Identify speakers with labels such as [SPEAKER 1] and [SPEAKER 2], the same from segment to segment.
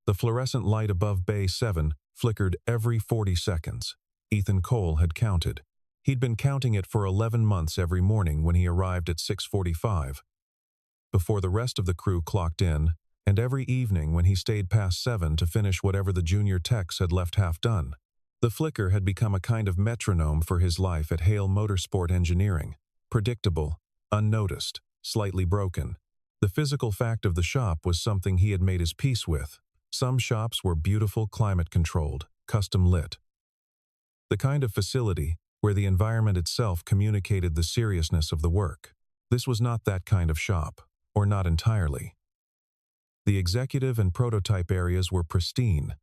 [SPEAKER 1] The fluorescent light above Bay 7 flickered every 40 seconds. Ethan Cole had counted. He'd been counting it for 11 months every morning when he arrived at 6:45, before the rest of the crew clocked in, and every evening when he stayed past 7 to finish whatever the junior techs had left half done. The flicker had become a kind of metronome for his life at Hale Motorsport Engineering. Predictable, unnoticed, slightly broken. The physical fact of the shop was something he had made his peace with. Some shops were beautiful, climate-controlled, custom-lit. The kind of facility where the environment itself communicated the seriousness of the work. This was not that kind of shop, or not entirely. The executive and prototype areas were pristine.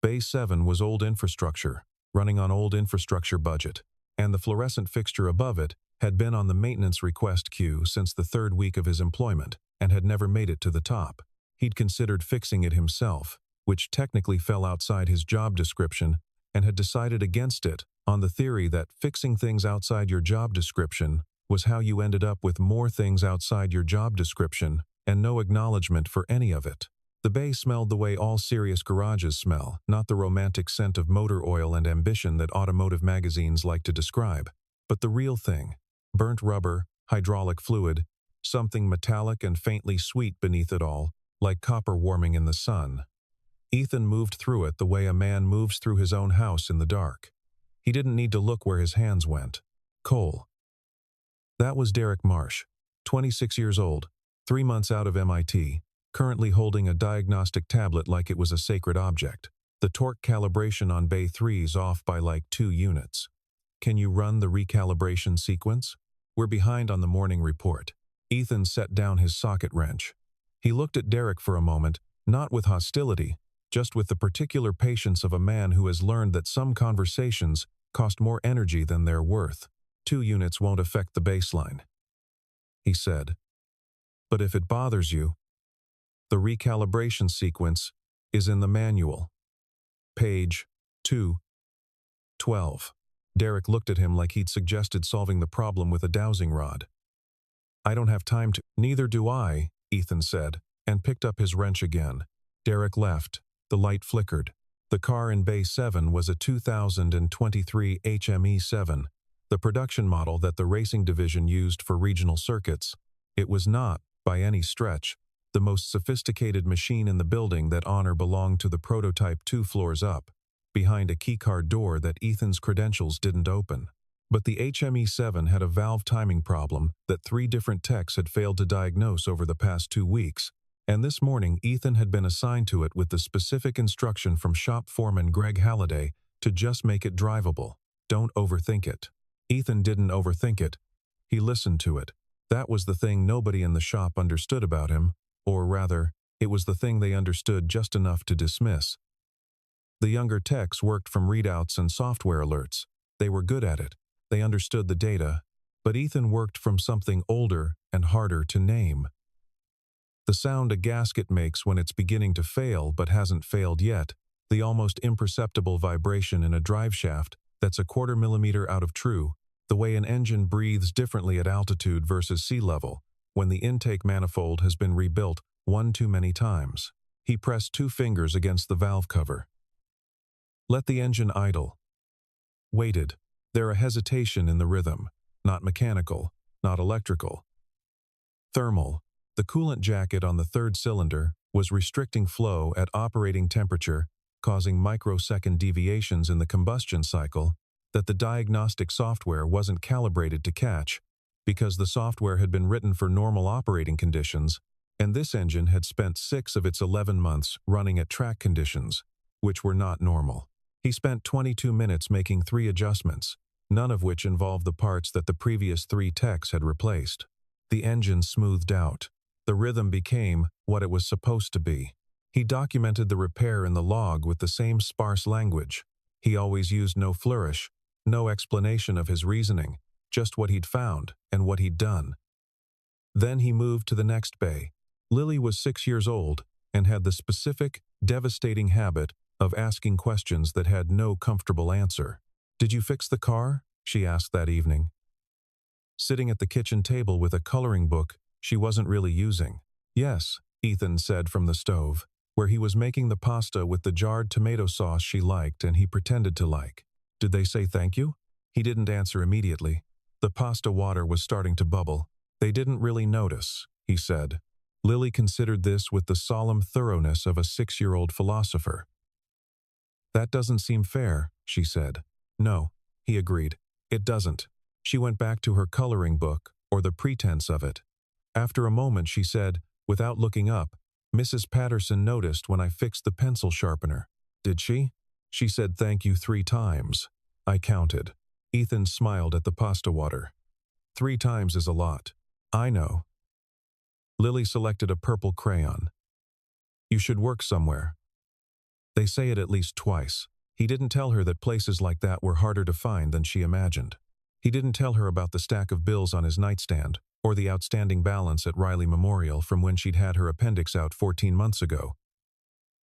[SPEAKER 1] Bay 7 was old infrastructure, running on old infrastructure budget, and the fluorescent fixture above it had been on the maintenance request queue since the 3rd week of his employment and had never made it to the top. He'd considered fixing it himself, which technically fell outside his job description, and had decided against it on the theory that fixing things outside your job description was how you ended up with more things outside your job description and no acknowledgement for any of it. The bay smelled the way all serious garages smell, not the romantic scent of motor oil and ambition that automotive magazines like to describe, but the real thing: burnt rubber, hydraulic fluid, something metallic and faintly sweet beneath it all, like copper warming in the sun. Ethan moved through it the way a man moves through his own house in the dark. He didn't need to look where his hands went. Cole. That was Derek Marsh, 26 years old, 3 months out of MIT, currently holding a diagnostic tablet like it was a sacred object. The torque calibration on Bay 3's off by like 2 units. Can you run the recalibration sequence? We're behind on the morning report. Ethan set down his socket wrench. He looked at Derek for a moment, not with hostility, just with the particular patience of a man who has learned that some conversations cost more energy than they're worth. 2 units won't affect the baseline, he said. But if it bothers you, the recalibration sequence is in the manual. Page 212. Derek looked at him like he'd suggested solving the problem with a dowsing rod. I don't have time to. Neither do I, Ethan said, and picked up his wrench again. Derek left. The light flickered. The car in Bay 7 was a 2023 HME7, the production model that the racing division used for regional circuits. It was not, by any stretch, the most sophisticated machine in the building. That honor belonged to the prototype 2 floors up, behind a keycard door that Ethan's credentials didn't open. But the HME7 had a valve timing problem that 3 different techs had failed to diagnose over the past 2 weeks, and this morning Ethan had been assigned to it with the specific instruction from shop foreman Greg Halliday to just make it drivable. Don't overthink it. Ethan didn't overthink it. He listened to it. That was the thing nobody in the shop understood about him, or rather, it was the thing they understood just enough to dismiss. The younger techs worked from readouts and software alerts. They were good at it. They understood the data. But Ethan worked from something older and harder to name. The sound a gasket makes when it's beginning to fail but hasn't failed yet, the almost imperceptible vibration in a driveshaft that's a 1/4 millimeter out of true, the way an engine breathes differently at altitude versus sea level, when the intake manifold has been rebuilt 1 too many times. He pressed 2 fingers against the valve cover. Let the engine idle. Waited. There a hesitation in the rhythm, not mechanical, not electrical. Thermal. The coolant jacket on the 3rd cylinder was restricting flow at operating temperature, causing microsecond deviations in the combustion cycle that the diagnostic software wasn't calibrated to catch, because the software had been written for normal operating conditions, and this engine had spent 6 of its 11 months running at track conditions, which were not normal. He spent 22 minutes making 3 adjustments, none of which involved the parts that the previous 3 techs had replaced. The engine smoothed out. The rhythm became what it was supposed to be. He documented the repair in the log with the same sparse language. He always used no flourish, no explanation of his reasoning, just what he'd found and what he'd done. Then he moved to the next bay. Lily was 6 years old and had the specific, devastating habit of asking questions that had no comfortable answer. "Did you fix the car?" she asked that evening. Sitting at the kitchen table with a coloring book she wasn't really using. "Yes," Ethan said from the stove. where he was making the pasta with the jarred tomato sauce she liked and he pretended to like. Did they say thank you? He didn't answer immediately. The pasta water was starting to bubble. They didn't really notice, he said. Lily considered this with the solemn thoroughness of a 6-year-old philosopher. That doesn't seem fair, she said. No, he agreed. It doesn't. She went back to her coloring book, or the pretense of it. After a moment she said, without looking up, Mrs. Patterson noticed when I fixed the pencil sharpener. Did she? She said thank you 3 times. I counted. Ethan smiled at the pasta water. 3 times is a lot. I know. Lily selected a purple crayon. You should work somewhere. They say it at least twice. He didn't tell her that places like that were harder to find than she imagined. He didn't tell her about the stack of bills on his nightstand, or the outstanding balance at Riley Memorial from when she'd had her appendix out 14 months ago.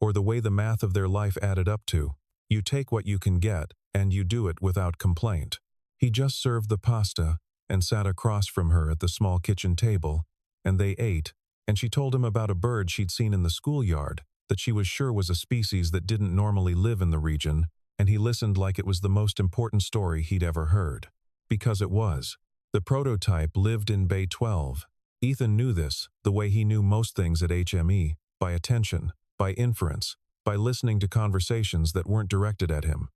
[SPEAKER 1] Or the way the math of their life added up to, you take what you can get, and you do it without complaint. He just served the pasta, and sat across from her at the small kitchen table, and they ate, and she told him about a bird she'd seen in the schoolyard, that she was sure was a species that didn't normally live in the region, and he listened like it was the most important story he'd ever heard. Because it was. The prototype lived in Bay 12. Ethan knew this, the way he knew most things at HME, by attention, by inference, by listening to conversations that weren't directed at him.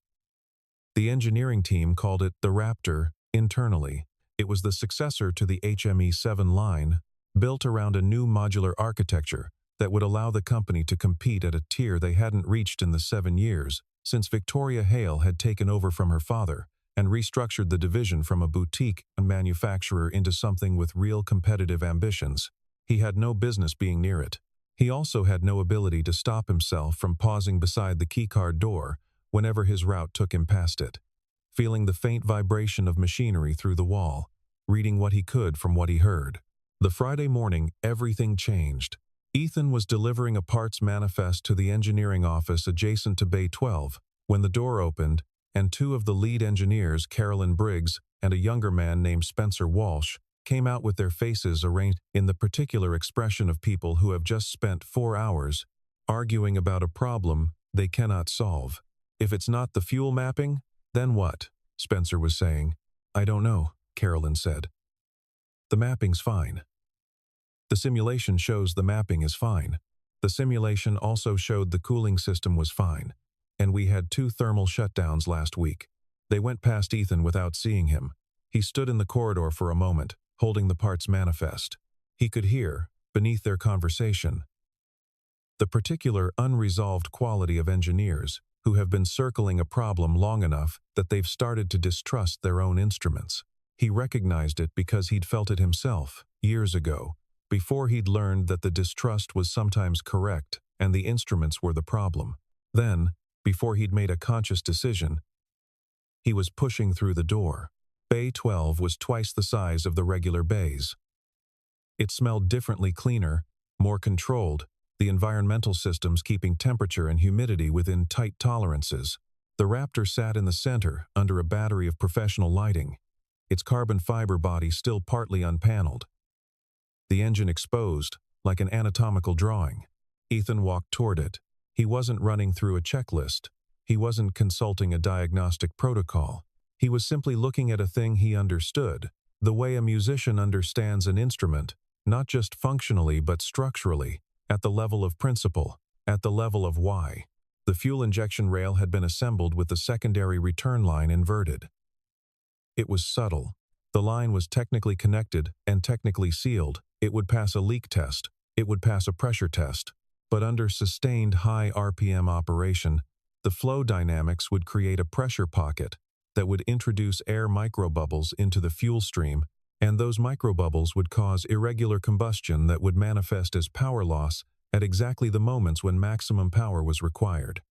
[SPEAKER 1] The engineering team called it the Raptor, internally. It was the successor to the HME 7 line, built around a new modular architecture that would allow the company to compete at a tier they hadn't reached in the 7 years since Victoria Hale had taken over from her father and restructured the division from a boutique manufacturer into something with real competitive ambitions. He had no business being near it. He also had no ability to stop himself from pausing beside the keycard door whenever his route took him past it, feeling the faint vibration of machinery through the wall, reading what he could from what he heard. The Friday morning, everything changed. Ethan was delivering a parts manifest to the engineering office adjacent to Bay 12 when the door opened and 2 of the lead engineers, Carolyn Briggs and a younger man named Spencer Walsh, came out with their faces arranged in the particular expression of people who have just spent 4 hours arguing about a problem they cannot solve. If it's not the fuel mapping, then what? Spencer was saying. I don't know, Carolyn said. The mapping's fine. The simulation shows the mapping is fine. The simulation also showed the cooling system was fine. And we had 2 thermal shutdowns last week. They went past Ethan without seeing him. He stood in the corridor for a moment, holding the parts manifest. He could hear, beneath their conversation, the particular unresolved quality of engineers who have been circling a problem long enough that they've started to distrust their own instruments. He recognized it because he'd felt it himself, years ago, before he'd learned that the distrust was sometimes correct and the instruments were the problem. Then, before he'd made a conscious decision, he was pushing through the door. Bay 12 was twice the size of the regular bays. It smelled differently cleaner, more controlled, the environmental systems keeping temperature and humidity within tight tolerances. The Raptor sat in the center under a battery of professional lighting, its carbon fiber body still partly unpaneled. The engine exposed, like an anatomical drawing. Ethan walked toward it. He wasn't running through a checklist. He wasn't consulting a diagnostic protocol. He was simply looking at a thing he understood, the way a musician understands an instrument, not just functionally but structurally, at the level of principle, at the level of why. The fuel injection rail had been assembled with the secondary return line inverted. It was subtle. The line was technically connected and technically sealed. It would pass a leak test. It would pass a pressure test. But under sustained high RPM operation, the flow dynamics would create a pressure pocket that would introduce air microbubbles into the fuel stream, and those microbubbles would cause irregular combustion that would manifest as power loss at exactly the moments when maximum power was required.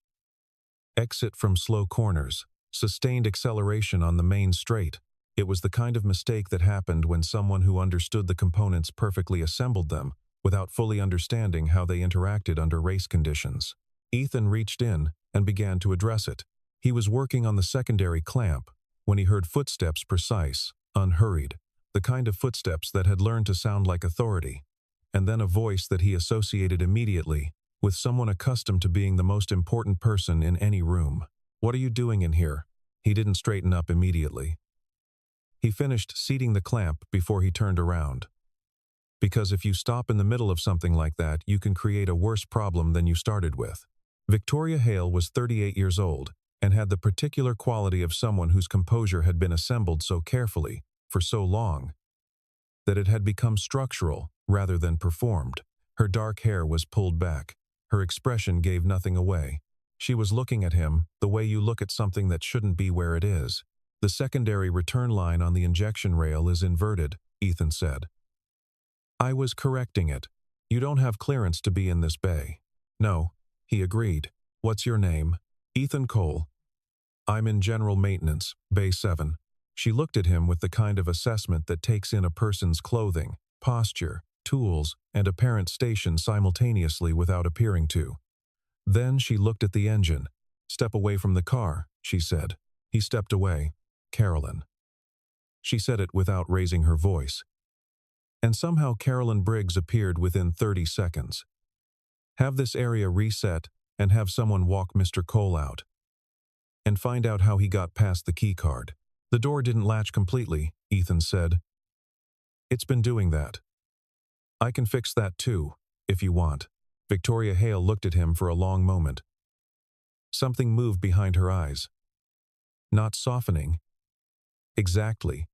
[SPEAKER 1] Exit from slow corners, sustained acceleration on the main straight. It was the kind of mistake that happened when someone who understood the components perfectly assembled them, without fully understanding how they interacted under race conditions. Ethan reached in and began to address it. He was working on the secondary clamp when he heard footsteps, precise, unhurried, the kind of footsteps that had learned to sound like authority, and then a voice that he associated immediately, with someone accustomed to being the most important person in any room. "What are you doing in here?" He didn't straighten up immediately. He finished seating the clamp before he turned around. "Because if you stop in the middle of something like that, you can create a worse problem than you started with." Victoria Hale was 38 years old and had the particular quality of someone whose composure had been assembled so carefully, for so long, that it had become structural rather than performed. Her dark hair was pulled back. Her expression gave nothing away. She was looking at him the way you look at something that shouldn't be where it is. "The secondary return line on the injection rail is inverted," Ethan said. "I was correcting it. You don't have clearance to be in this bay." "No," he agreed. "What's your name?" "Ethan Cole. I'm in general maintenance, Bay 7. She looked at him with the kind of assessment that takes in a person's clothing, posture, tools, and apparent station simultaneously without appearing to. Then she looked at the engine. "Step away from the car," she said. He stepped away. "Carolyn." She said it without raising her voice. And somehow Carolyn Briggs appeared within 30 seconds. "Have this area reset and have someone walk Mr. Cole out. And find out how he got past the key card." "The door didn't latch completely," Ethan said. "It's been doing that." "I can fix that too, if you want." Victoria Hale looked at him for a long moment. Something moved behind her eyes. Not softening. Exactly.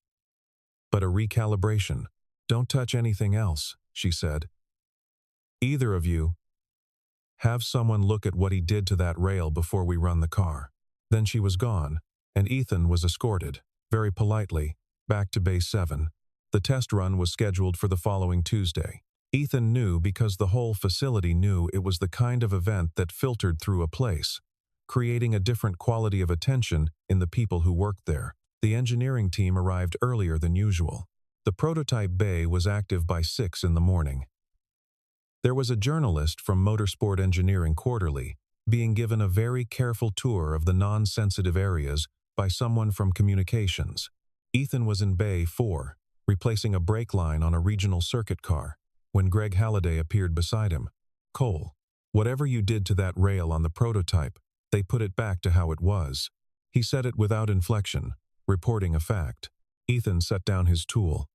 [SPEAKER 1] But a recalibration. "Don't touch anything else," she said. "Either of you. Have someone look at what he did to that rail before we run the car." Then she was gone, and Ethan was escorted, very politely, back to Bay 7. The test run was scheduled for the following Tuesday. Ethan knew because the whole facility knew it was the kind of event that filtered through a place, creating a different quality of attention in the people who worked there. The engineering team arrived earlier than usual. The prototype bay was active by 6 in the morning. There was a journalist from Motorsport Engineering Quarterly being given a very careful tour of the non-sensitive areas by someone from communications. Ethan was in Bay 4, replacing a brake line on a regional circuit car, when Greg Halliday appeared beside him. "Cole, whatever you did to that rail on the prototype, they put it back to how it was." He said it without inflection, reporting a fact. Ethan set down his tool.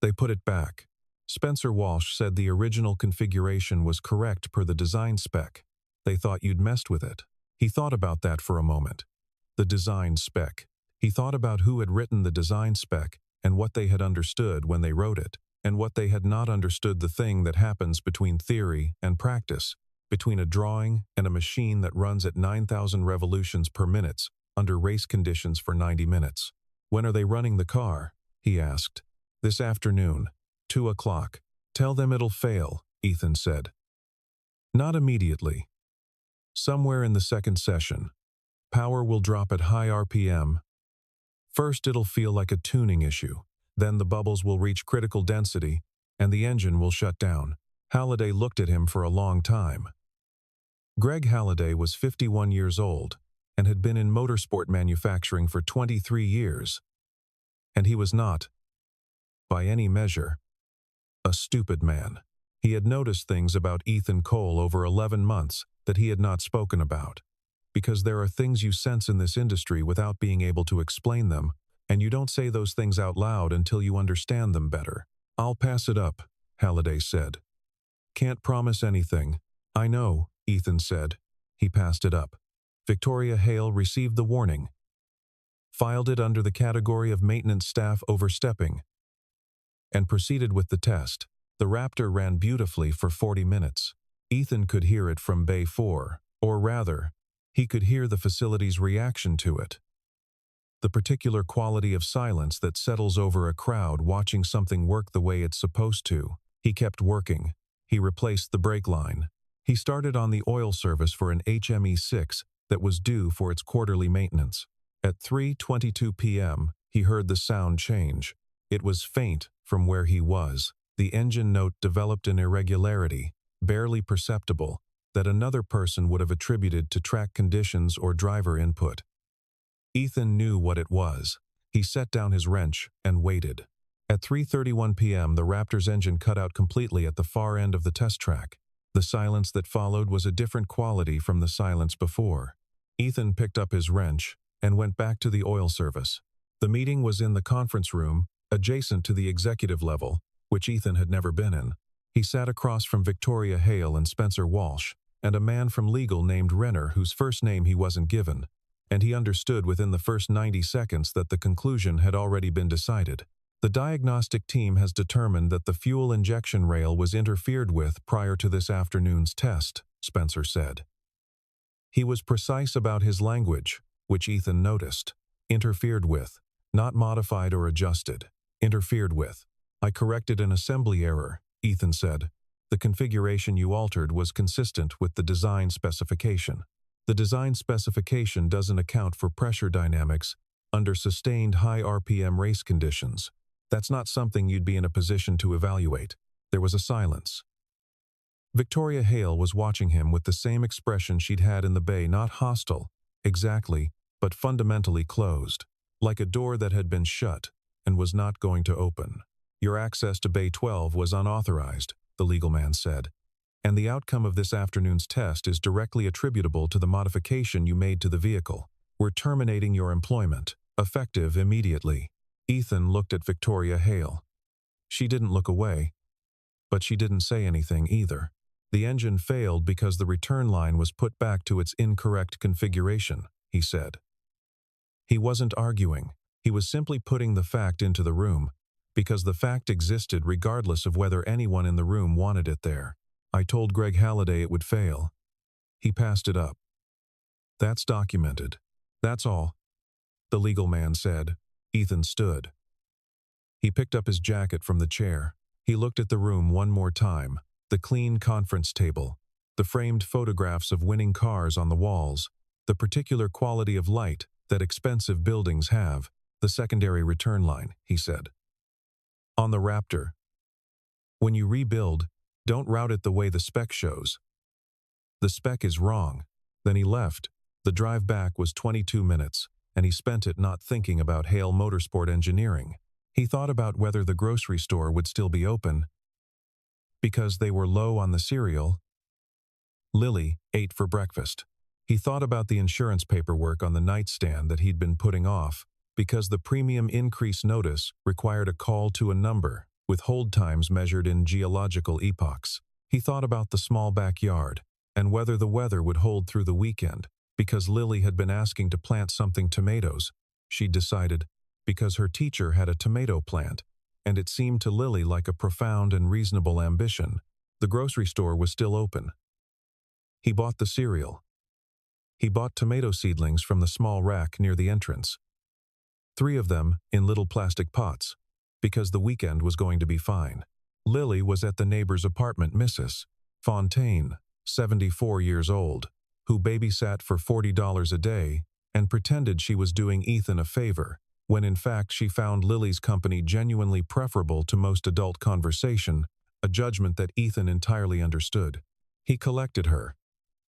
[SPEAKER 1] "They put it back. Spencer Walsh said the original configuration was correct per the design spec. They thought you'd messed with it." He thought about that for a moment. The design spec. He thought about who had written the design spec and what they had understood when they wrote it, and what they had not understood, the thing that happens between theory and practice, between a drawing and a machine that runs at 9,000 revolutions per minute under race conditions for 90 minutes. "When are they running the car?" he asked. "This afternoon, 2 o'clock. Tell them it'll fail," Ethan said. "Not immediately. Somewhere in the second session. Power will drop at high RPM. First it'll feel like a tuning issue. Then the bubbles will reach critical density, and the engine will shut down." Halliday looked at him for a long time. Greg Halliday was 51 years old and had been in motorsport manufacturing for 23 years. And he was not, by any measure, a stupid man. He had noticed things about Ethan Cole over 11 months that he had not spoken about. Because there are things you sense in this industry without being able to explain them, and you don't say those things out loud until you understand them better. "I'll pass it up," Halliday said. "Can't promise anything." "I know," Ethan said. He passed it up. Victoria Hale received the warning, filed it under the category of maintenance staff overstepping, and proceeded with the test. The Raptor ran beautifully for 40 minutes. Ethan could hear it from Bay 4, or rather, he could hear the facility's reaction to it. The particular quality of silence that settles over a crowd watching something work the way it's supposed to. He kept working. He replaced the brake line. He started on the oil service for an HME6 that was due for its quarterly maintenance. At 3:22 p.m., he heard the sound change. It was faint from where he was. The engine note developed an irregularity, barely perceptible, that another person would have attributed to track conditions or driver input. Ethan knew what it was. He set down his wrench and waited. At 3:31 p.m., the Raptor's engine cut out completely at the far end of the test track. The silence that followed was a different quality from the silence before. Ethan picked up his wrench and went back to the oil service. The meeting was in the conference room, adjacent to the executive level, which Ethan had never been in. He sat across from Victoria Hale and Spencer Walsh, and a man from legal named Renner whose first name he wasn't given, and he understood within the first 90 seconds that the conclusion had already been decided. The diagnostic team has determined that the fuel injection rail was interfered with prior to this afternoon's test, Spencer said. He was precise about his language, which Ethan noticed. Interfered with, not modified or adjusted. Interfered with. I corrected an assembly error, Ethan said. The configuration you altered was consistent with the design specification. The design specification doesn't account for pressure dynamics under sustained high RPM race conditions. That's not something you'd be in a position to evaluate. There was a silence. Victoria Hale was watching him with the same expression she'd had in the bay, not hostile, exactly, but fundamentally closed, like a door that had been shut and was not going to open. Your access to Bay 12 was unauthorized, the legal man said, and the outcome of this afternoon's test is directly attributable to the modification you made to the vehicle. We're terminating your employment, effective immediately. Ethan looked at Victoria Hale. She didn't look away, but she didn't say anything either. The engine failed because the return line was put back to its incorrect configuration, he said. He wasn't arguing. He was simply putting the fact into the room, because the fact existed regardless of whether anyone in the room wanted it there. I told Greg Halliday it would fail. He passed it up. That's documented. That's all, the legal man said. Ethan stood. He picked up his jacket from the chair. He looked at the room one more time, the clean conference table, the framed photographs of winning cars on the walls, the particular quality of light that expensive buildings have, the secondary return line, he said. On the Raptor. When you rebuild, don't route it the way the spec shows. The spec is wrong. Then he left. The drive back was 22 minutes. And he spent it not thinking about Hale Motorsport Engineering. He thought about whether the grocery store would still be open, because they were low on the cereal Lily ate for breakfast. He thought about the insurance paperwork on the nightstand that he'd been putting off, because the premium increase notice required a call to a number, with hold times measured in geological epochs. He thought about the small backyard, and whether the weather would hold through the weekend. Because Lily had been asking to plant something tomatoes, she'd decided, because her teacher had a tomato plant, and it seemed to Lily like a profound and reasonable ambition. The grocery store was still open. He bought the cereal. He bought tomato seedlings from the small rack near the entrance. 3 of them in little plastic pots, because the weekend was going to be fine. Lily was at the neighbor's apartment, Mrs. Fontaine, 74 years old, who babysat for $40 a day and pretended she was doing Ethan a favor, when in fact she found Lily's company genuinely preferable to most adult conversation, a judgment that Ethan entirely understood. He collected her.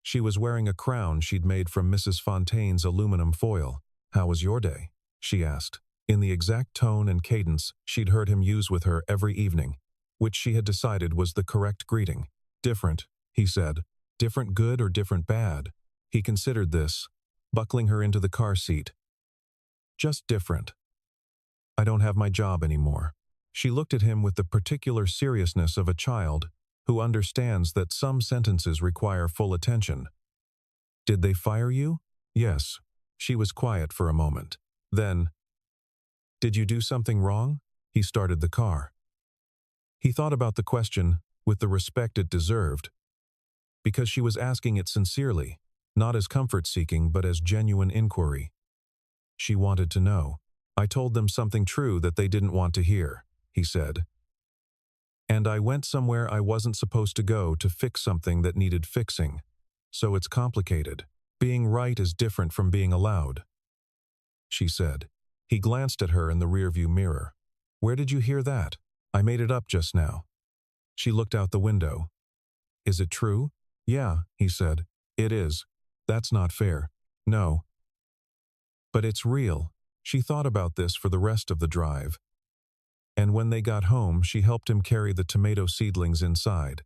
[SPEAKER 1] She was wearing a crown she'd made from Mrs. Fontaine's aluminum foil. "How was your day?" she asked, in the exact tone and cadence she'd heard him use with her every evening, which she had decided was the correct greeting. "Different," he said. Different good or different bad? He considered this, buckling her into the car seat. Just different. I don't have my job anymore. She looked at him with the particular seriousness of a child who understands that some sentences require full attention. Did they fire you? Yes. She was quiet for a moment. Then, did you do something wrong? He started the car. He thought about the question with the respect it deserved, because she was asking it sincerely, not as comfort-seeking but as genuine inquiry. She wanted to know. I told them something true that they didn't want to hear, he said. And I went somewhere I wasn't supposed to go to fix something that needed fixing. So it's complicated. Being right is different from being allowed, she said. He glanced at her in the rearview mirror. Where did you hear that? I made it up just now. She looked out the window. Is it true? Yeah, he said. It is. That's not fair. No. But it's real. She thought about this for the rest of the drive. And when they got home, she helped him carry the tomato seedlings inside.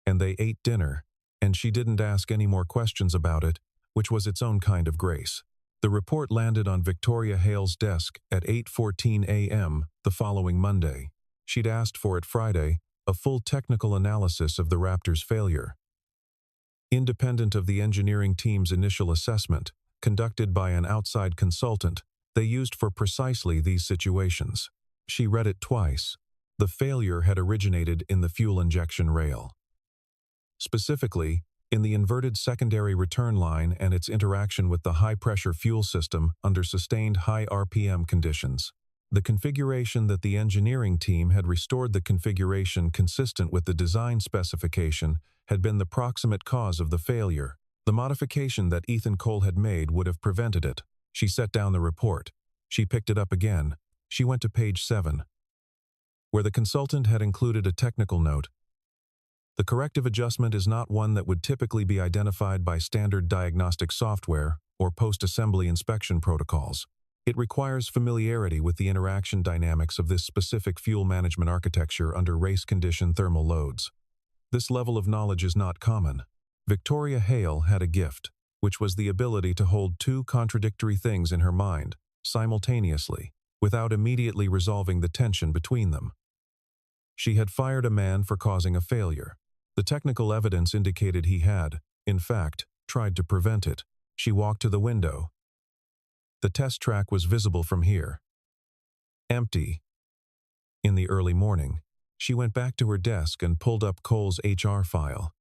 [SPEAKER 1] and they ate dinner, and she didn't ask any more questions about it, which was its own kind of grace. The report landed on Victoria Hale's desk at 8:14 a.m. the following Monday. She'd asked for it Friday, a full technical analysis of the Raptor's failure. Independent of the engineering team's initial assessment, conducted by an outside consultant, they used for precisely these situations. She read it twice. The failure had originated in the fuel injection rail. Specifically, in the inverted secondary return line and its interaction with the high-pressure fuel system under sustained high RPM conditions. The configuration that the engineering team had restored, the configuration consistent with the design specification, had been the proximate cause of the failure. The modification that Ethan Cole had made would have prevented it. She set down the report. She picked it up again. She went to page 7, where the consultant had included a technical note. The corrective adjustment is not one that would typically be identified by standard diagnostic software or post-assembly inspection protocols. It requires familiarity with the interaction dynamics of this specific fuel management architecture under race-condition thermal loads. This level of knowledge is not common. Victoria Hale had a gift, which was the ability to hold two contradictory things in her mind simultaneously, without immediately resolving the tension between them. She had fired a man for causing a failure. The technical evidence indicated he had, in fact, tried to prevent it. She walked to the window. The test track was visible from here. Empty. In the early morning, she went back to her desk and pulled up Cole's HR file.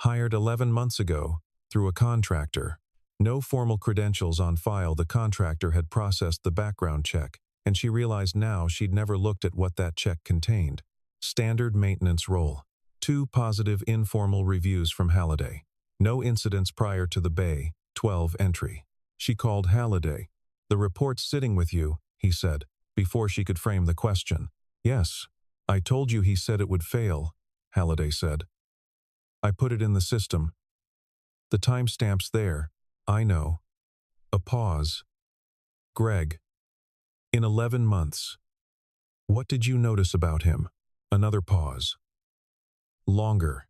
[SPEAKER 1] Hired 11 months ago, through a contractor. No formal credentials on file. The contractor had processed the background check, and she realized now she'd never looked at what that check contained. Standard maintenance role. 2 positive informal reviews from Halliday. No incidents prior to the Bay 12 entry. She called Halliday. "The report's sitting with you," he said, before she could frame the question. "Yes. I told you he said it would fail," Halliday said. "I put it in the system. The timestamp's there. I know." A pause. "Greg. In 11 months. What did you notice about him?" Another pause. Longer.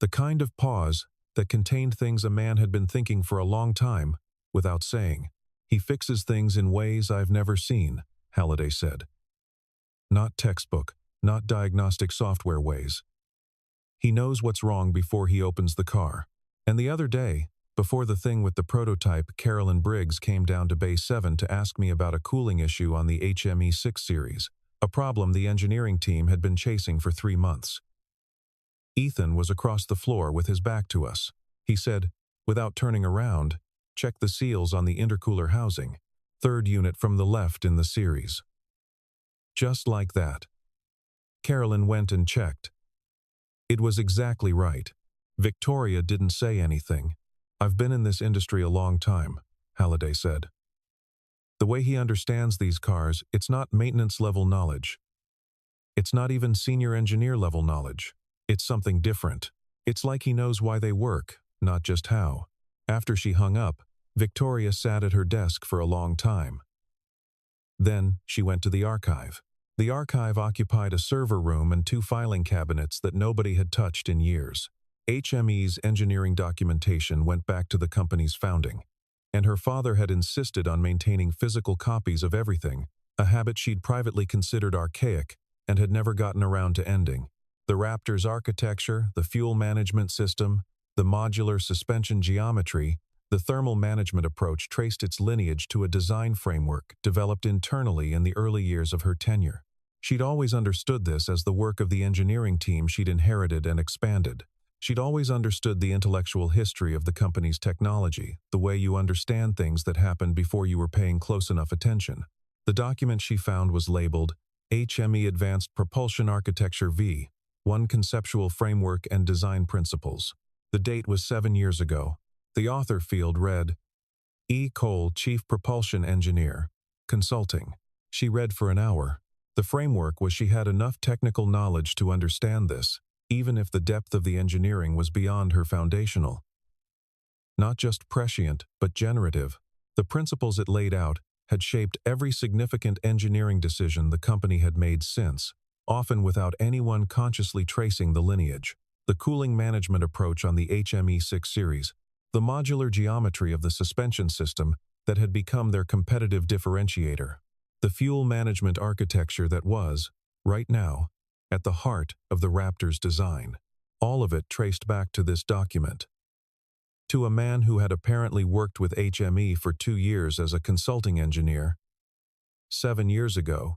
[SPEAKER 1] The kind of pause that contained things a man had been thinking for a long time, without saying. "He fixes things in ways I've never seen," Halliday said. "Not textbook, not diagnostic software ways. He knows what's wrong before he opens the car. And the other day, before the thing with the prototype, Carolyn Briggs came down to Bay 7 to ask me about a cooling issue on the HME6 series, a problem the engineering team had been chasing for 3 months. Ethan was across the floor with his back to us. He said, without turning around, "Check the seals on the intercooler housing, 3rd unit from the left in the series." Just like that. Carolyn went and checked. It was exactly right. Victoria didn't say anything. "I've been in this industry a long time," Halliday said. "The way he understands these cars, it's not maintenance-level knowledge. It's not even senior engineer-level knowledge. It's something different. It's like he knows why they work, not just how." After she hung up, Victoria sat at her desk for a long time. Then she went to the archive. The archive occupied a server room and 2 filing cabinets that nobody had touched in years. HME's engineering documentation went back to the company's founding, and her father had insisted on maintaining physical copies of everything, a habit she'd privately considered archaic and had never gotten around to ending. The Raptor's architecture, the fuel management system, the modular suspension geometry, the thermal management approach traced its lineage to a design framework developed internally in the early years of her tenure. She'd always understood this as the work of the engineering team she'd inherited and expanded. She'd always understood the intellectual history of the company's technology, the way you understand things that happened before you were paying close enough attention. The document she found was labeled HME Advanced Propulsion Architecture V, 1 Conceptual Framework and Design Principles. The date was 7 years ago. The author field read, E. Cole, Chief Propulsion Engineer, Consulting. She read for an hour. The framework was she had enough technical knowledge to understand this, even if the depth of the engineering was beyond her foundational. Not just prescient, but generative. The principles it laid out had shaped every significant engineering decision the company had made since, often without anyone consciously tracing the lineage. the cooling management approach on the HME6 series, the modular geometry of the suspension system that had become their competitive differentiator, the fuel management architecture that was, right now, at the heart of the Raptor's design. All of it traced back to this document. To a man who had apparently worked with HME for 2 years as a consulting engineer, 7 years ago,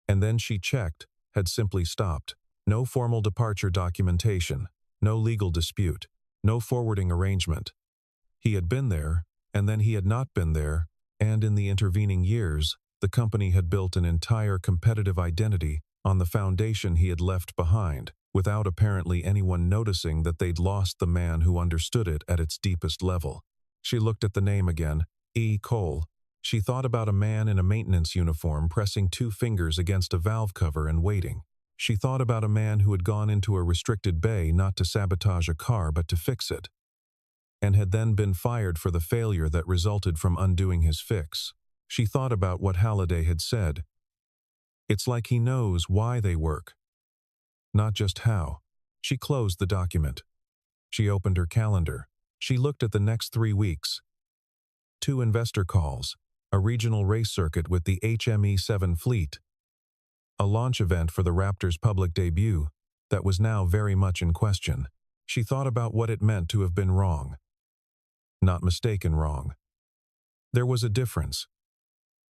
[SPEAKER 1] and then she checked, had simply stopped. No formal departure documentation, no legal dispute, no forwarding arrangement. He had been there, and then he had not been there, and in the intervening years, the company had built an entire competitive identity on the foundation he had left behind, without apparently anyone noticing that they'd lost the man who understood it at its deepest level. She looked at the name again, E. Cole. She thought about a man in a maintenance uniform pressing 2 fingers against a valve cover and waiting. She thought about a man who had gone into a restricted bay not to sabotage a car but to fix it, and had then been fired for the failure that resulted from undoing his fix. She thought about what Halliday had said. It's like he knows why they work, not just how. She closed the document. She opened her calendar. She looked at the next 3 weeks. 2 investor calls, a regional race circuit with the HME7 fleet, a launch event for the Raptor's public debut that was now very much in question. She thought about what it meant to have been wrong. Not mistaken wrong. There was a difference,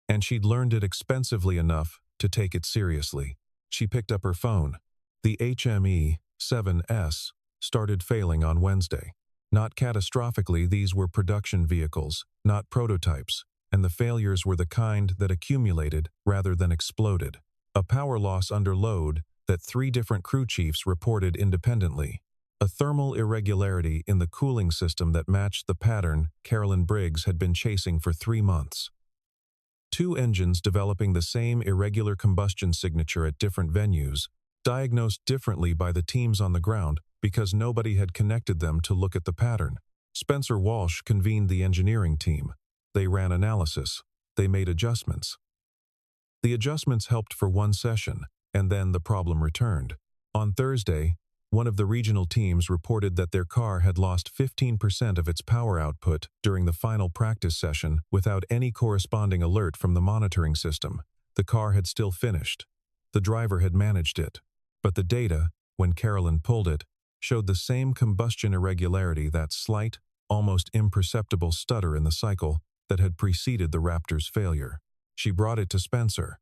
[SPEAKER 1] and she'd learned it expensively enough to take it seriously. She picked up her phone. The HME7S started failing on Wednesday. Not catastrophically, these were production vehicles, not prototypes, and the failures were the kind that accumulated rather than exploded. A power loss under load that 3 different crew chiefs reported independently. A thermal irregularity in the cooling system that matched the pattern Carolyn Briggs had been chasing for 3 months. 2 engines developing the same irregular combustion signature at different venues, diagnosed differently by the teams on the ground because nobody had connected them to look at the pattern. Spencer Walsh convened the engineering team. They ran analysis. They made adjustments. The adjustments helped for 1 session, and then the problem returned. On Thursday, one of the regional teams reported that their car had lost 15% of its power output during the final practice session without any corresponding alert from the monitoring system. The car had still finished. The driver had managed it. But the data, when Carolyn pulled it, showed the same combustion irregularity, that slight, almost imperceptible stutter in the cycle that had preceded the Raptor's failure. She brought it to Spencer.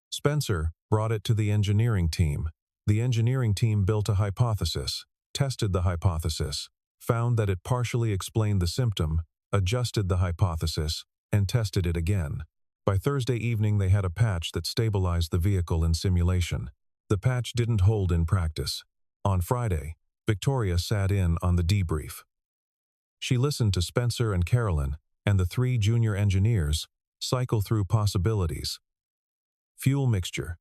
[SPEAKER 1] Spencer brought it to the engineering team. The engineering team built a hypothesis, tested the hypothesis, found that it partially explained the symptom, adjusted the hypothesis, and tested it again. By Thursday evening, they had a patch that stabilized the vehicle in simulation. The patch didn't hold in practice. On Friday, Victoria sat in on the debrief. She listened to Spencer and Carolyn and the 3 junior engineers cycle through possibilities. Fuel mixture,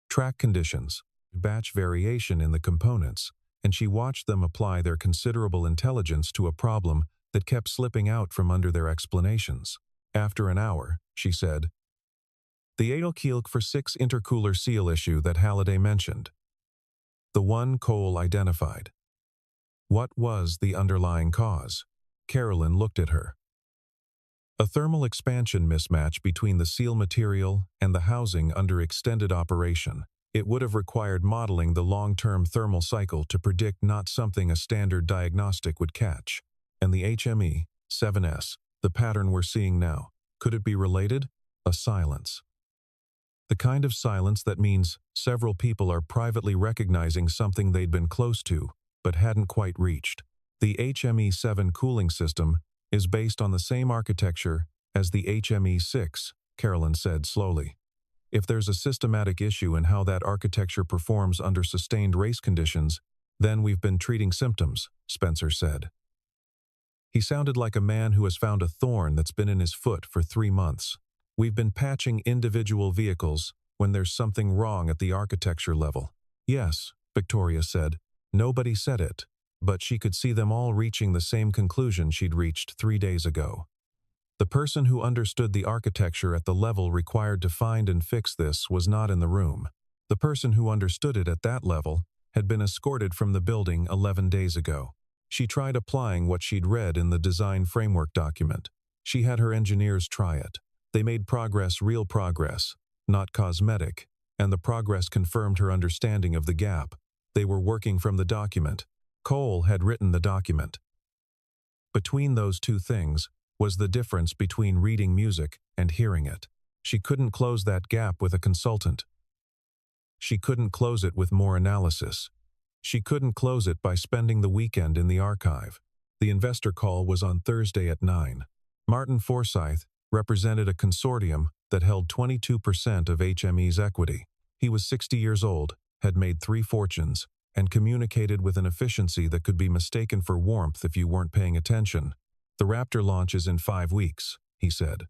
[SPEAKER 1] track conditions, batch variation in the components, and she watched them apply their considerable intelligence to a problem that kept slipping out from under their explanations. After an hour, she said, "The Edelkielk for 6 intercooler seal issue that Halliday mentioned. The one Cole identified. What was the underlying cause?" Carolyn looked at her. A thermal expansion mismatch between the seal material and the housing under extended operation. It would have required modeling the long-term thermal cycle to predict not something a standard diagnostic would catch. And the HME7S, the pattern we're seeing now, could it be related? A silence. The kind of silence that means several people are privately recognizing something they'd been close to, but hadn't quite reached. The HME7 cooling system is based on the same architecture as the HME6, Carolyn said slowly. If there's a systematic issue in how that architecture performs under sustained race conditions, then we've been treating symptoms, Spencer said. He sounded like a man who has found a thorn that's been in his foot for 3 months. We've been patching individual vehicles when there's something wrong at the architecture level. Yes, Victoria said. Nobody said it, but she could see them all reaching the same conclusion she'd reached 3 days ago. The person who understood the architecture at the level required to find and fix this was not in the room. The person who understood it at that level had been escorted from the building 11 days ago. She tried applying what she'd read in the design framework document. She had her engineers try it. They made progress, real progress, not cosmetic, and the progress confirmed her understanding of the gap. They were working from the document. Cole had written the document. Between those two things was the difference between reading music and hearing it. She couldn't close that gap with a consultant. She couldn't close it with more analysis. She couldn't close it by spending the weekend in the archive. The investor call was on Thursday at 9. Martin Forsyth represented a consortium that held 22% of HME's equity. He was 60 years old, had made 3 fortunes, and communicated with an efficiency that could be mistaken for warmth if you weren't paying attention. "The Raptor launch is in 5 weeks, he said.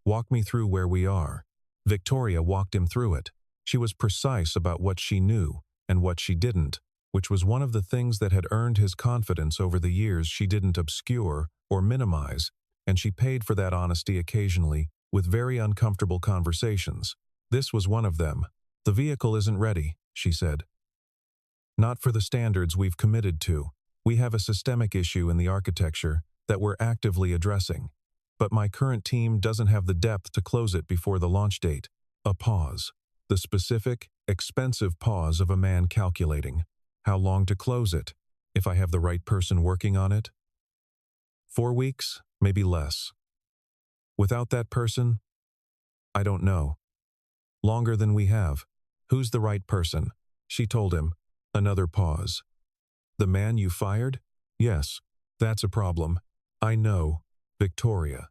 [SPEAKER 1] "Walk me through where we are." Victoria walked him through it. She was precise about what she knew and what she didn't, which was one of the things that had earned his confidence over the years. She didn't obscure or minimize, and she paid for that honesty occasionally with very uncomfortable conversations. This was one of them. "The vehicle isn't ready," she said. "Not for the standards we've committed to. We have a systemic issue in the architecture that we're actively addressing. But my current team doesn't have the depth to close it before the launch date." A pause. The specific, expensive pause of a man calculating. How long to close it, if I have the right person working on it? 4 weeks, maybe less. Without that person? I don't know. Longer than we have. Who's the right person? She told him. Another pause. "The man you fired?" "Yes, that's a problem." "I know, Victoria."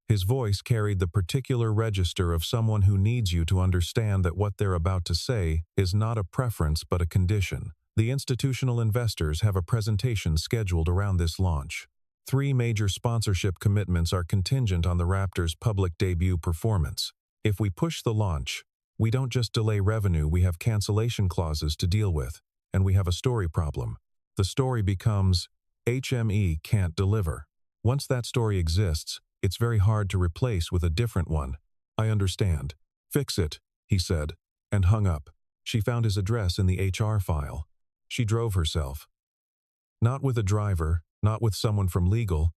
[SPEAKER 1] His voice carried the particular register of someone who needs you to understand that what they're about to say is not a preference but a condition. The institutional investors have a presentation scheduled around this launch. 3 major sponsorship commitments are contingent on the Raptor's public debut performance. If we push the launch, we don't just delay revenue, we have cancellation clauses to deal with, and we have a story problem. The story becomes, HME can't deliver. Once that story exists, it's very hard to replace with a different one. "I understand. Fix it," he said, and hung up. She found his address in the HR file. She drove herself. Not with a driver, not with someone from legal,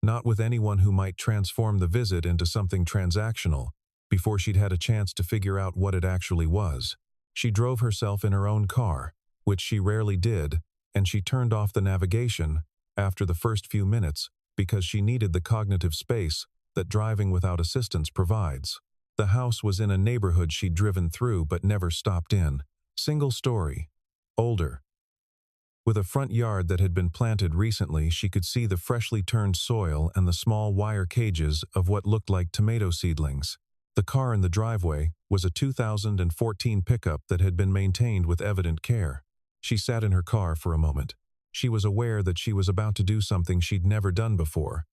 [SPEAKER 1] not with anyone who might transform the visit into something transactional, before she'd had a chance to figure out what it actually was. She drove herself in her own car, which she rarely did, and she turned off the navigation after the first few minutes because she needed the cognitive space that driving without assistance provides. The house was in a neighborhood she'd driven through but never stopped in. Single story. Older. With a front yard that had been planted recently, she could see the freshly turned soil and the small wire cages of what looked like tomato seedlings. The car in the driveway was a 2014 pickup that had been maintained with evident care. She sat in her car for a moment. She was aware that she was about to do something she'd never done before.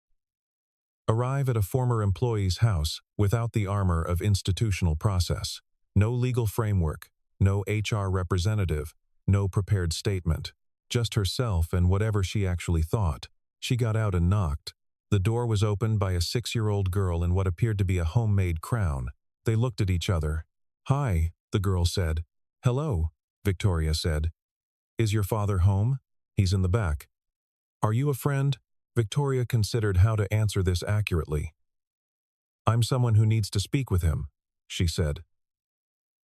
[SPEAKER 1] Arrive at a former employee's house without the armor of institutional process. No legal framework, no HR representative, no prepared statement. Just herself and whatever she actually thought. She got out and knocked. The door was opened by a 6-year-old girl in what appeared to be a homemade crown. They looked at each other. "Hi," the girl said. "Hello," Victoria said. "Is your father home?" "He's in the back." "Are you a friend?" Victoria considered how to answer this accurately. "I'm someone who needs to speak with him," she said.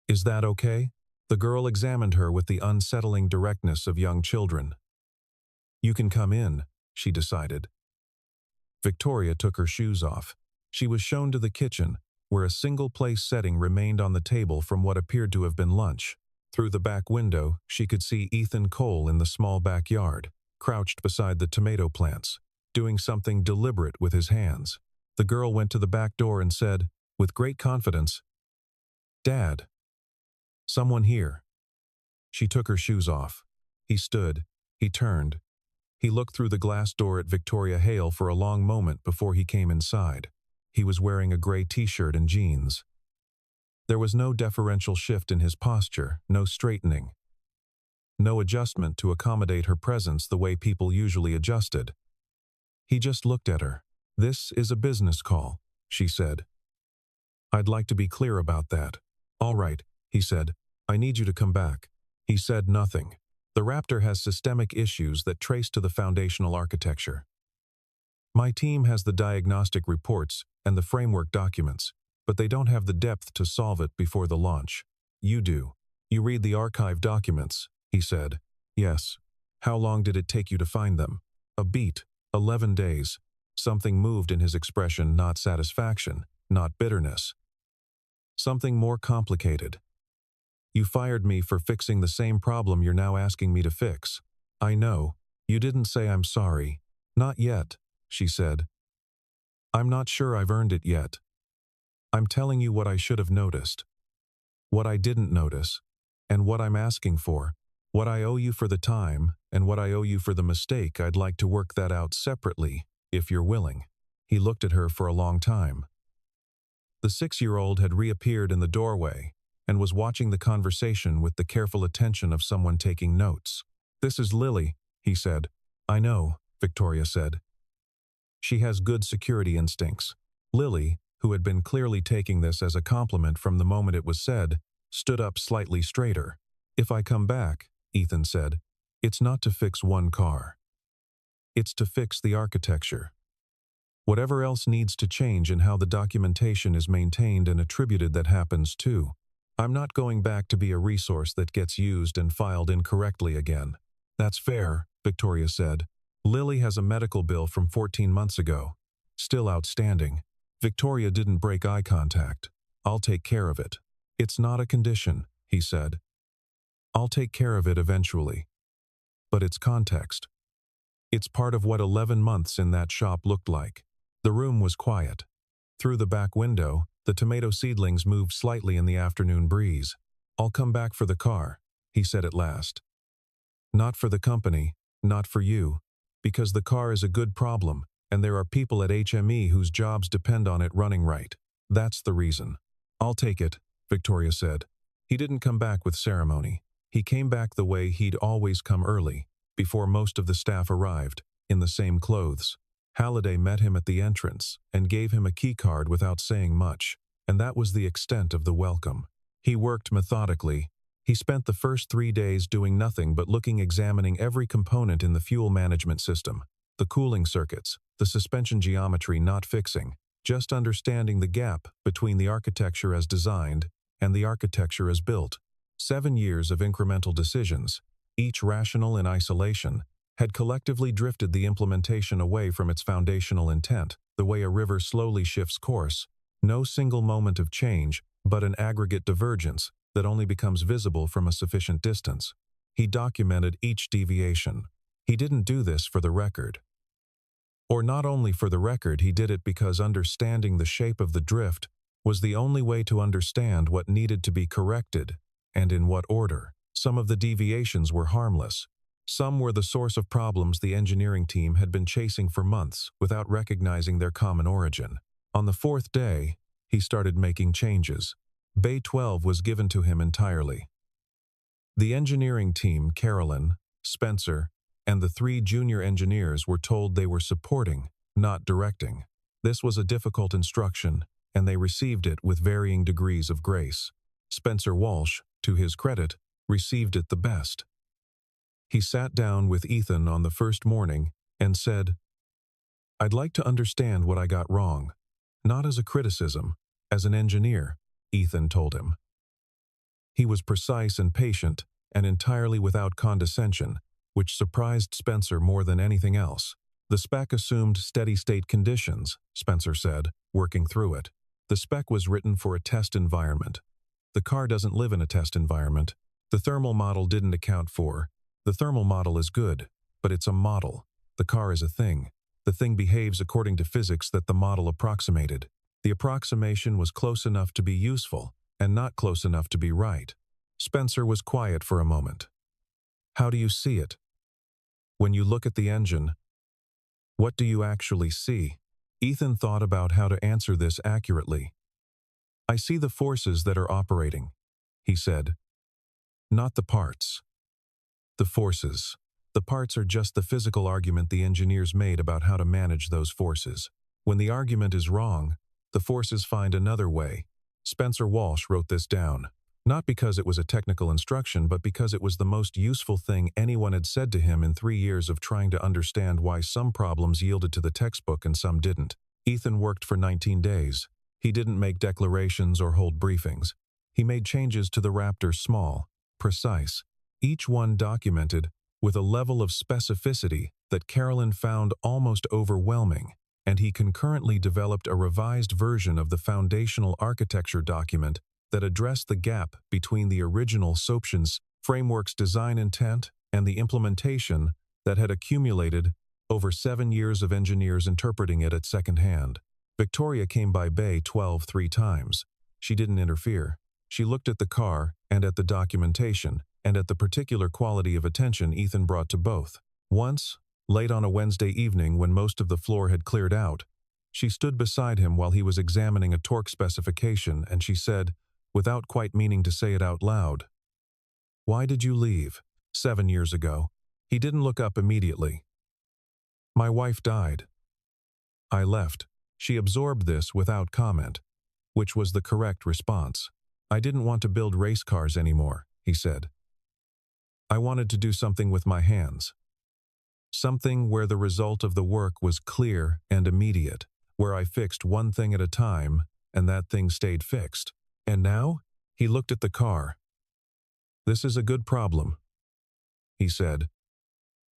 [SPEAKER 1] "Is that okay?" The girl examined her with the unsettling directness of young children. "You can come in," she decided. Victoria took her shoes off. She was shown to the kitchen, where a single-place setting remained on the table from what appeared to have been lunch. Through the back window, she could see Ethan Cole in the small backyard, crouched beside the tomato plants, doing something deliberate with his hands. The girl went to the back door and said, with great confidence, "Dad. Someone here." She took her shoes off. He stood. He turned. He looked through the glass door at Victoria Hale for a long moment before he came inside. He was wearing a gray t-shirt and jeans. There was no deferential shift in his posture, no straightening. No adjustment to accommodate her presence the way people usually adjusted. He just looked at her. "This is a business call," she said. "I'd like to be clear about that." "All right," he said. "I need you to come back." He said nothing. The Raptor has systemic issues that trace to the foundational architecture. My team has the diagnostic reports and the framework documents, but they don't have the depth to solve it before the launch. You do. You read the archive documents, he said. Yes. How long did it take you to find them? A beat. 11 days. Something moved in his expression, not satisfaction, not bitterness. Something more complicated. You fired me for fixing the same problem you're now asking me to fix. I know. You didn't say I'm sorry. Not yet, she said. I'm not sure I've earned it yet. I'm telling you what I should have noticed. What I didn't notice. And what I'm asking for. What I owe you for the time, and what I owe you for the mistake. I'd like to work that out separately, if you're willing. He looked at her for a long time. The 6-year-old had reappeared in the doorway and was watching the conversation with the careful attention of someone taking notes. This is Lily, he said. I know, Victoria said. She has good security instincts. Lily, who had been clearly taking this as a compliment from the moment it was said, stood up slightly straighter. If I come back, Ethan said, it's not to fix one car. It's to fix the architecture. Whatever else needs to change in how the documentation is maintained and attributed, that happens too. I'm not going back to be a resource that gets used and filed incorrectly again. That's fair, Victoria said. Lily has a medical bill from 14 months ago. Still outstanding. Victoria didn't break eye contact. I'll take care of it. It's not a condition, he said. I'll take care of it eventually. But it's context. It's part of what 11 months in that shop looked like. The room was quiet. Through the back window, the tomato seedlings moved slightly in the afternoon breeze. I'll come back for the car, he said at last. Not for the company, not for you, because the car is a good problem, and there are people at HME whose jobs depend on it running right. That's the reason. I'll take it, Victoria said. He didn't come back with ceremony. He came back the way he'd always come, early, before most of the staff arrived, in the same clothes. Halliday met him at the entrance and gave him a keycard without saying much, and that was the extent of the welcome. He worked methodically. He spent the first 3 days doing nothing but examining every component in the fuel management system, the cooling circuits, the suspension geometry, not fixing, just understanding the gap between the architecture as designed and the architecture as built. 7 years of incremental decisions, each rational in isolation, had collectively drifted the implementation away from its foundational intent, the way a river slowly shifts course. No single moment of change, but an aggregate divergence that only becomes visible from a sufficient distance. He documented each deviation. He didn't do this for the record. Or not only for the record, he did it because understanding the shape of the drift was the only way to understand what needed to be corrected, and in what order. Some of the deviations were harmless. Some were the source of problems the engineering team had been chasing for months without recognizing their common origin. On the 4th day, he started making changes. Bay 12 was given to him entirely. The engineering team, Carolyn, Spencer, and the 3 junior engineers were told they were supporting, not directing. This was a difficult instruction, and they received it with varying degrees of grace. Spencer Walsh, to his credit, received it the best. He sat down with Ethan on the first morning and said, I'd like to understand what I got wrong. Not as a criticism, as an engineer, Ethan told him. He was precise and patient, and entirely without condescension, which surprised Spencer more than anything else. The spec assumed steady-state conditions, Spencer said, working through it. The spec was written for a test environment. The car doesn't live in a test environment. The thermal model didn't account for. The thermal model is good, but it's a model. The car is a thing. The thing behaves according to physics that the model approximated. The approximation was close enough to be useful, and not close enough to be right. Spencer was quiet for a moment. How do you see it? When you look at the engine, what do you actually see? Ethan thought about how to answer this accurately. I see the forces that are operating, he said. Not the parts. The forces. The parts are just the physical argument the engineers made about how to manage those forces. When the argument is wrong, the forces find another way. Spencer Walsh wrote this down. Not because it was a technical instruction, but because it was the most useful thing anyone had said to him in 3 years of trying to understand why some problems yielded to the textbook and some didn't. Ethan worked for 19 days. He didn't make declarations or hold briefings. He made changes to the Raptor small, precise, each one documented with a level of specificity that Carolyn found almost overwhelming, and he concurrently developed a revised version of the foundational architecture document that addressed the gap between the original Soption's framework's design intent and the implementation that had accumulated over 7 years of engineers interpreting it at second hand. Victoria came by Bay 12 3 times. She didn't interfere. She looked at the car and at the documentation and at the particular quality of attention Ethan brought to both. Once, late on a Wednesday evening when most of the floor had cleared out, she stood beside him while he was examining a torque specification, and she said, without quite meaning to say it out loud, "Why did you leave? 7 years ago." He didn't look up immediately. "My wife died. I left." She absorbed this without comment, which was the correct response. "I didn't want to build race cars anymore," he said. "I wanted to do something with my hands. Something where the result of the work was clear and immediate, where I fixed one thing at a time and that thing stayed fixed. And now?" He looked at the car. "This is a good problem," he said.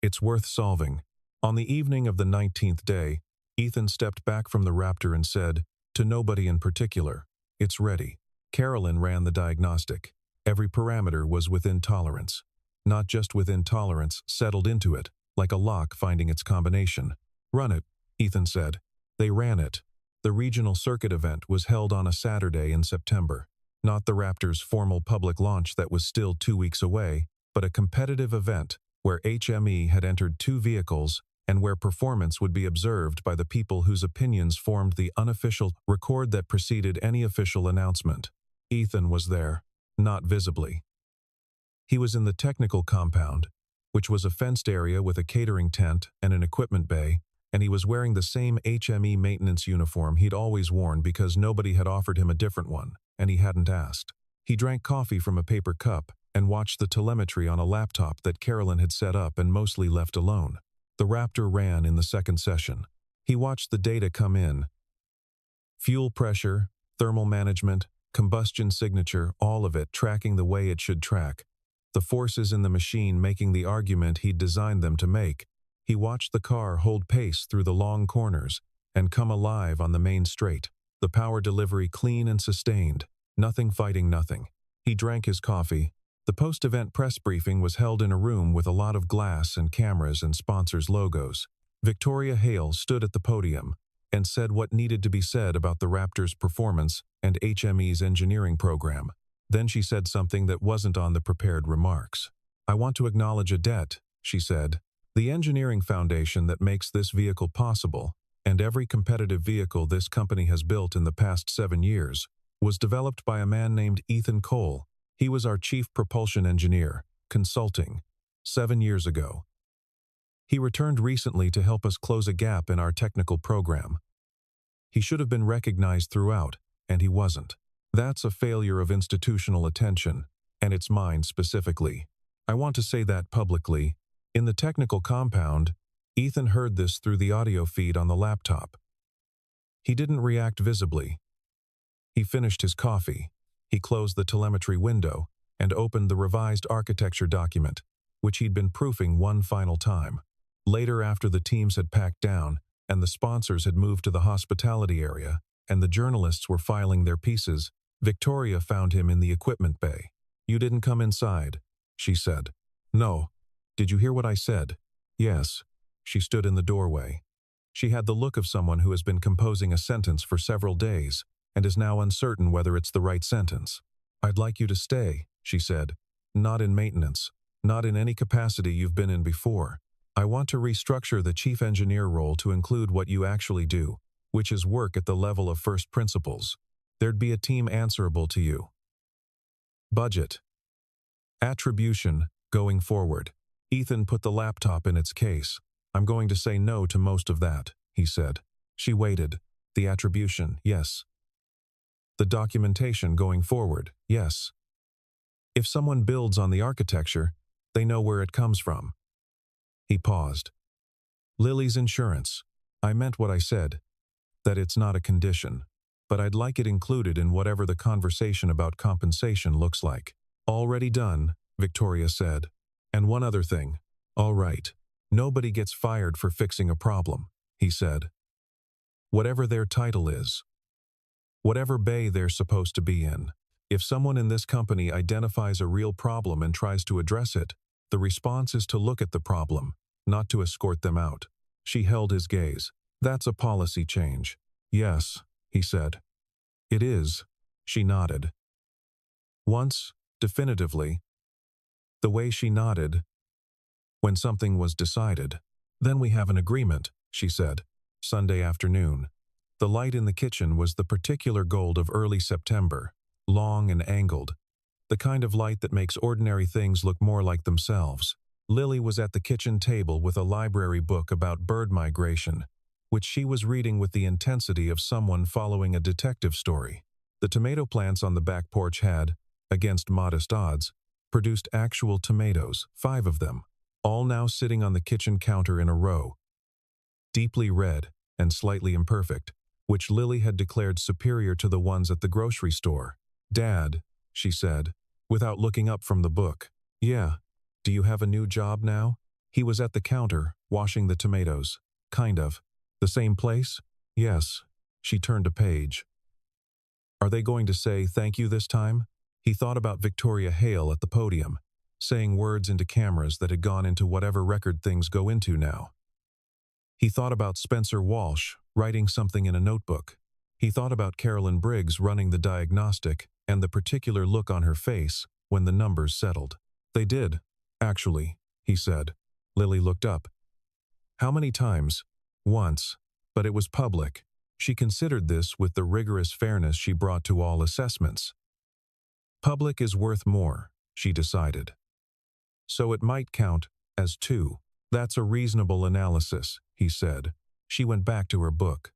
[SPEAKER 1] "It's worth solving." On the evening of the 19th day, Ethan stepped back from the Raptor and said, to nobody in particular, "It's ready." Carolyn ran the diagnostic. Every parameter was within tolerance. Not just within tolerance, settled into it, like a lock finding its combination. "Run it," Ethan said. They ran it. The regional circuit event was held on a Saturday in September. Not the Raptor's formal public launch that was still 2 weeks away, but a competitive event where HME had entered 2 vehicles and where performance would be observed by the people whose opinions formed the unofficial record that preceded any official announcement. Ethan was there, not visibly. He was in the technical compound, which was a fenced area with a catering tent and an equipment bay, and he was wearing the same HME maintenance uniform he'd always worn because nobody had offered him a different one, and he hadn't asked. He drank coffee from a paper cup and watched the telemetry on a laptop that Carolyn had set up and mostly left alone. The Raptor ran in the second session. He watched the data come in. Fuel pressure, thermal management, combustion signature, all of it tracking the way it should track. The forces in the machine making the argument he'd designed them to make. He watched the car hold pace through the long corners and come alive on the main straight. The power delivery clean and sustained. Nothing fighting nothing. He drank his coffee. The post-event press briefing was held in a room with a lot of glass and cameras and sponsors' logos. Victoria Hale stood at the podium and said what needed to be said about the Raptor's performance and HME's engineering program. Then she said something that wasn't on the prepared remarks. "I want to acknowledge a debt," she said. "The engineering foundation that makes this vehicle possible, and every competitive vehicle this company has built in the past 7 years, was developed by a man named Ethan Cole. He was our chief propulsion engineer, consulting, 7 years ago. He returned recently to help us close a gap in our technical program. He should have been recognized throughout, and he wasn't. That's a failure of institutional attention, and it's mine specifically. I want to say that publicly." In the technical compound, Ethan heard this through the audio feed on the laptop. He didn't react visibly. He finished his coffee. He closed the telemetry window and opened the revised architecture document, which he'd been proofing one final time. Later, after the teams had packed down and the sponsors had moved to the hospitality area and the journalists were filing their pieces, Victoria found him in the equipment bay. "You didn't come inside," she said. "No. Did you hear what I said?" "Yes." She stood in the doorway. She had the look of someone who has been composing a sentence for several days and is now uncertain whether it's the right sentence. "I'd like you to stay," she said. "Not in maintenance. Not in any capacity you've been in before. I want to restructure the chief engineer role to include what you actually do, which is work at the level of first principles. There'd be a team answerable to you. Budget. Attribution, going forward." Ethan put the laptop in its case. "I'm going to say no to most of that," he said. She waited. "The attribution, yes. The documentation going forward, yes." If someone builds on the architecture, they know where it comes from. He paused. Lily's insurance. I meant what I said, that it's not a condition, but I'd like it included in whatever the conversation about compensation looks like. Already done, Victoria said. And one other thing. All right. Nobody gets fired for fixing a problem, he said. Whatever their title is. Whatever bay they're supposed to be in. If someone in this company identifies a real problem and tries to address it, the response is to look at the problem, not to escort them out. She held his gaze. That's a policy change. Yes, he said. It is, she nodded. Once, definitively. The way she nodded, when something was decided. Then we have an agreement, she said. Sunday afternoon. The light in the kitchen was the particular gold of early September, long and angled. The kind of light that makes ordinary things look more like themselves. Lily was at the kitchen table with a library book about bird migration, which she was reading with the intensity of someone following a detective story. The tomato plants on the back porch had, against modest odds, produced actual tomatoes, 5 of them, all now sitting on the kitchen counter in a row. Deeply red and slightly imperfect, which Lily had declared superior to the ones at the grocery store. Dad, she said, without looking up from the book. Yeah. Do you have a new job now? He was at the counter, washing the tomatoes. Kind of. The same place? Yes. She turned a page. Are they going to say thank you this time? He thought about Victoria Hale at the podium, saying words into cameras that had gone into whatever record things go into now. He thought about Spencer Walsh writing something in a notebook. He thought about Carolyn Briggs running the diagnostic and the particular look on her face when the numbers settled. They did, actually, he said. Lily looked up. How many times? Once, but it was public. She considered this with the rigorous fairness she brought to all assessments. Public is worth more, she decided. So it might count as 2. That's a reasonable analysis, he said. She went back to her book.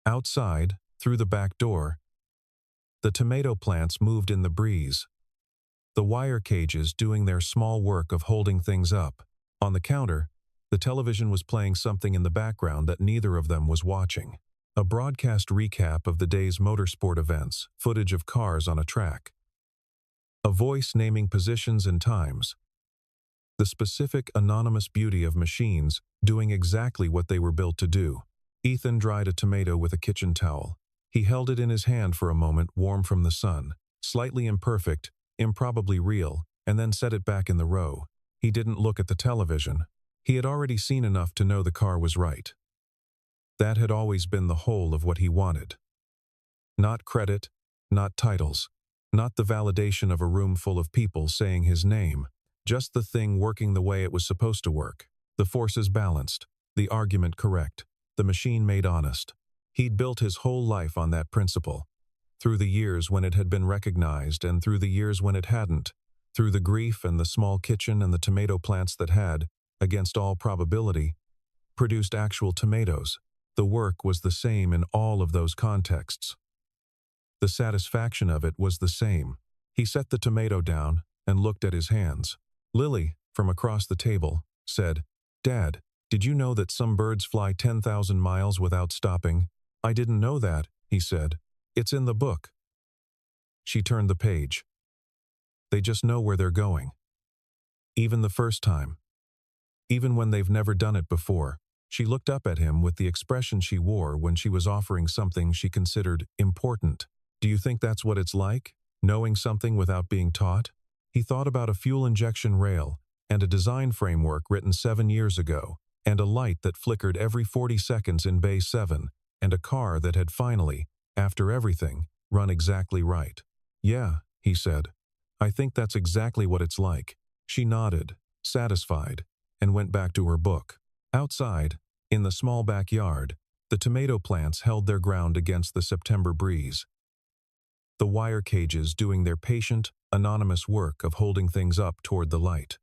[SPEAKER 1] Outside, through the back door, the tomato plants moved in the breeze, the wire cages doing their small work of holding things up. On the counter, the television was playing something in the background that neither of them was watching. A broadcast recap of the day's motorsport events, footage of cars on a track. A voice naming positions and times. The specific anonymous beauty of machines doing exactly what they were built to do. Ethan dried a tomato with a kitchen towel. He held it in his hand for a moment, warm from the sun, slightly imperfect, improbably real, and then set it back in the row. He didn't look at the television. He had already seen enough to know the car was right. That had always been the whole of what he wanted. Not credit, not titles, not the validation of a room full of people saying his name, just the thing working the way it was supposed to work. The forces balanced, the argument correct, the machine made honest. He'd built his whole life on that principle. Through the years when it had been recognized and through the years when it hadn't, through the grief and the small kitchen and the tomato plants that had, against all probability, produced actual tomatoes. The work was the same in all of those contexts. The satisfaction of it was the same. He set the tomato down and looked at his hands. Lily, from across the table, said, Dad, did you know that some birds fly 10,000 miles without stopping? I didn't know that, he said. It's in the book. She turned the page. They just know where they're going. Even the first time. Even when they've never done it before. She looked up at him with the expression she wore when she was offering something she considered important. Do you think that's what it's like? Knowing something without being taught? He thought about a fuel injection rail and a design framework written 7 years ago, and a light that flickered every 40 seconds in Bay 7, and a car that had finally, after everything, run exactly right. Yeah, he said. I think that's exactly what it's like. She nodded, satisfied, and went back to her book. Outside, in the small backyard, the tomato plants held their ground against the September breeze. The wire cages doing their patient, anonymous work of holding things up toward the light.